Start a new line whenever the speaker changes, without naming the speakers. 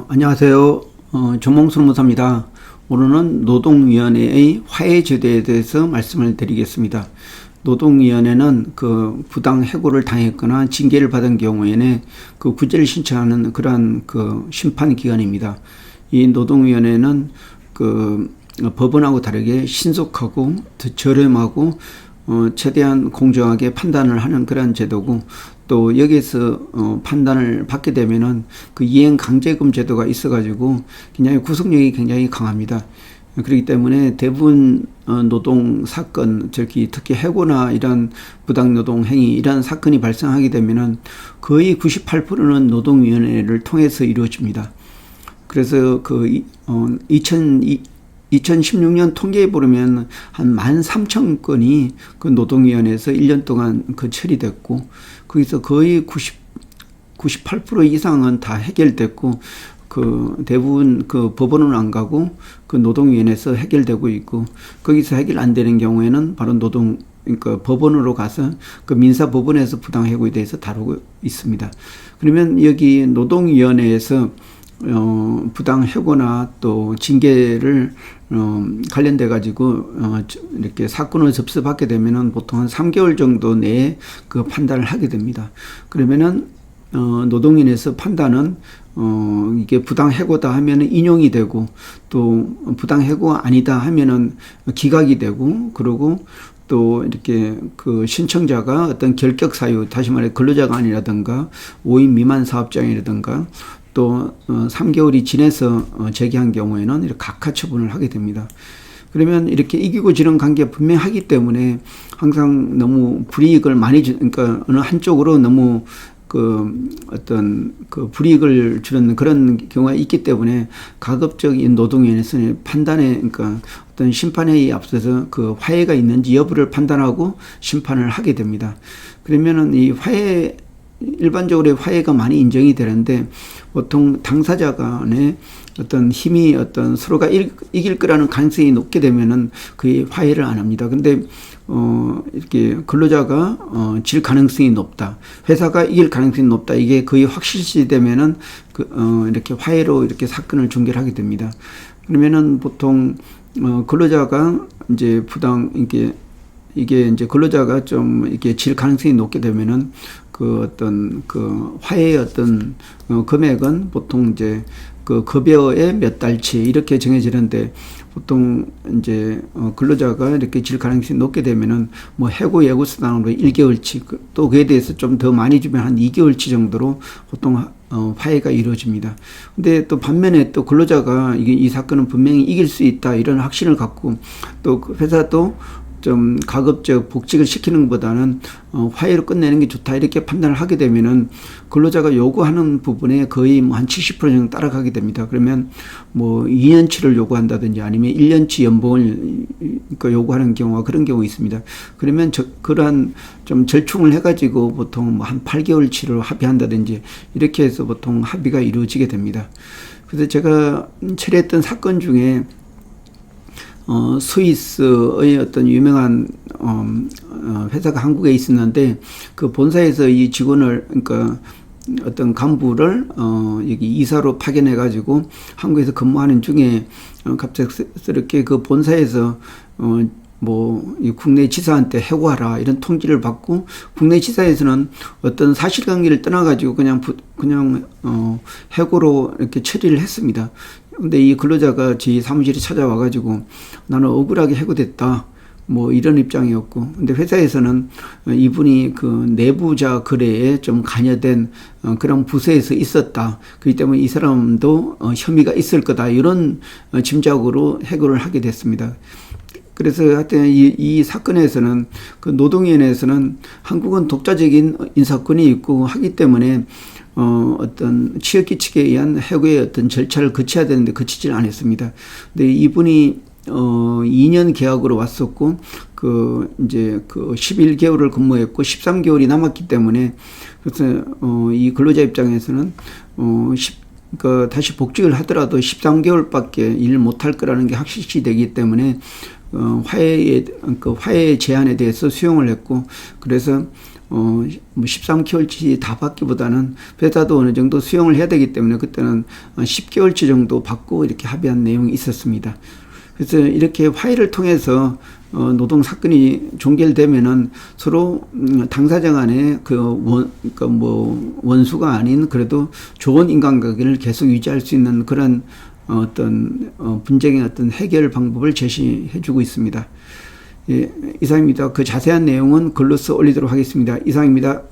안녕하세요. 정몽순 무사입니다. 오늘은 노동위원회의 화해제도에 대해서 말씀을 드리겠습니다. 노동위원회는 그 부당 해고를 당했거나 징계를 받은 경우에는 그 구제를 신청하는 그러한 그 심판기관입니다. 이 노동위원회는 그 법원하고 다르게 신속하고 더 저렴하고 최대한 공정하게 판단을 하는 그런 제도고, 또 여기에서 판단을 받게 되면은 그 이행 강제금 제도가 있어가지고 굉장히 구속력이 굉장히 강합니다. 그렇기 때문에 대부분 노동 사건, 특히 해고나 이런 부당 노동 행위 이런 사건이 발생하게 되면은 거의 98%는 노동위원회를 통해서 이루어집니다. 그래서 그 2016년 통계에 보면 한 13,000건이 그 노동위원회에서 1년 동안 그 처리됐고, 거기서 거의 98% 이상은 다 해결됐고, 그 대부분 그 법원은 안 가고 그 노동위원회에서 해결되고 있고, 거기서 해결 안 되는 경우에는 바로 그러니까 법원으로 가서 그 민사법원에서 부당해고에 대해서 다루고 있습니다. 그러면 여기 노동위원회에서 부당해고나 또 징계를 관련돼 가지고 이렇게 사건을 접수받게 되면은 보통 한 3개월 정도 내에 그 판단을 하게 됩니다. 그러면은 노동위원회에서 판단은 이게 부당해고다 하면은 인용이 되고, 또 부당해고가 아니다 하면은 기각이 되고, 그리고 또 이렇게 그 신청자가 어떤 결격 사유, 다시 말해 근로자가 아니라든가 5인 미만 사업장이라든가 또 3개월이 지나서 제기한 경우에는 이렇게 각하 처분을 하게 됩니다. 그러면 이렇게 이기고 지는 관계가 분명하기 때문에 항상 너무 불이익을 그러니까 어느 한쪽으로 너무 그 어떤 그 불이익을 주는 그런 경우가 있기 때문에 가급적인 노동위원회에서는 판단에, 그러니까 어떤 심판회의에 앞서서 그 화해가 있는지 여부를 판단하고 심판을 하게 됩니다. 그러면은 이 일반적으로 화해가 많이 인정이 되는데, 보통 당사자 간에 어떤 힘이 어떤 서로가 이길 거라는 가능성이 높게 되면은 그 화해를 안 합니다. 근데 이렇게 근로자가 질 가능성이 높다, 회사가 이길 가능성이 높다, 이게 거의 확실시 되면은 이렇게 화해로 이렇게 사건을 종결하게 됩니다. 그러면은 보통 근로자가 이제 이게 이제 근로자가 좀 이렇게 질 가능성이 높게 되면은 그 어떤 그 화해의 어떤 금액은 보통 이제 그 급여의 몇 달치 이렇게 정해지는데, 보통 이제 근로자가 이렇게 질 가능성이 높게 되면은 뭐 해고 예고 수당으로 1개월치, 또 그에 대해서 좀 더 많이 주면 한 2개월치 정도로 보통 화해가 이루어집니다. 근데 또 반면에 또 근로자가 이 사건은 분명히 이길 수 있다 이런 확신을 갖고, 또 회사도 좀 가급적 복직을 시키는 것보다는 화해로 끝내는 게 좋다 이렇게 판단을 하게 되면은 근로자가 요구하는 부분에 거의 뭐 한 70% 정도 따라가게 됩니다. 그러면 뭐 2년치를 요구한다든지 아니면 1년치 연봉을 요구하는 경우가 그런 경우가 있습니다. 그러면 그러한 좀 절충을 해가지고 보통 뭐 한 8개월치를 합의한다든지 이렇게 해서 보통 합의가 이루어지게 됩니다. 그래서 제가 처리했던 사건 중에 스위스의 어떤 유명한 회사가 한국에 있었는데, 그 본사에서 이 직원을, 그러니까 어떤 간부를 여기 이사로 파견해 가지고 한국에서 근무하는 중에 갑작스럽게 그 본사에서 뭐 국내 지사한테 해고하라 이런 통지를 받고, 국내 지사에서는 어떤 사실관계를 떠나 가지고 그냥 해고로 이렇게 처리를 했습니다. 근데 이 근로자가 제 사무실에 찾아와 가지고 나는 억울하게 해고됐다, 뭐 이런 입장이었고, 근데 회사에서는 이분이 그 내부자 거래에 좀 관여된 그런 부서에서 있었다, 그렇기 때문에 이 사람도 혐의가 있을 거다 이런 짐작으로 해고를 하게 됐습니다. 그래서 하여튼 이 사건에서는 그 노동위원회에서는 한국은 독자적인 인사권이 있고 하기 때문에 어떤 취업규칙에 의한 해고의 어떤 절차를 거쳐야 되는데 거치지는 않았습니다. 근데 이분이 2년 계약으로 왔었고, 이제 11개월을 근무했고 13개월이 남았기 때문에, 그래서 이 근로자 입장에서는 다시 복직을 하더라도 13개월밖에 일 못할 거라는 게 확실시 되기 때문에 화해 제안에 대해서 수용을 했고, 그래서 뭐 13개월치 다 받기보다는 회사도 어느 정도 수용을 해야 되기 때문에 그때는 10개월치 정도 받고 이렇게 합의한 내용이 있었습니다. 그래서 이렇게 화해를 통해서 노동 사건이 종결되면은 서로 당사자 간에 그러니까 뭐 원수가 아닌 그래도 좋은 인간관계를 계속 유지할 수 있는 그런 어떤 분쟁의 어떤 해결 방법을 제시해주고 있습니다. 예, 이상입니다. 그 자세한 내용은 글로 써 올리도록 하겠습니다. 이상입니다.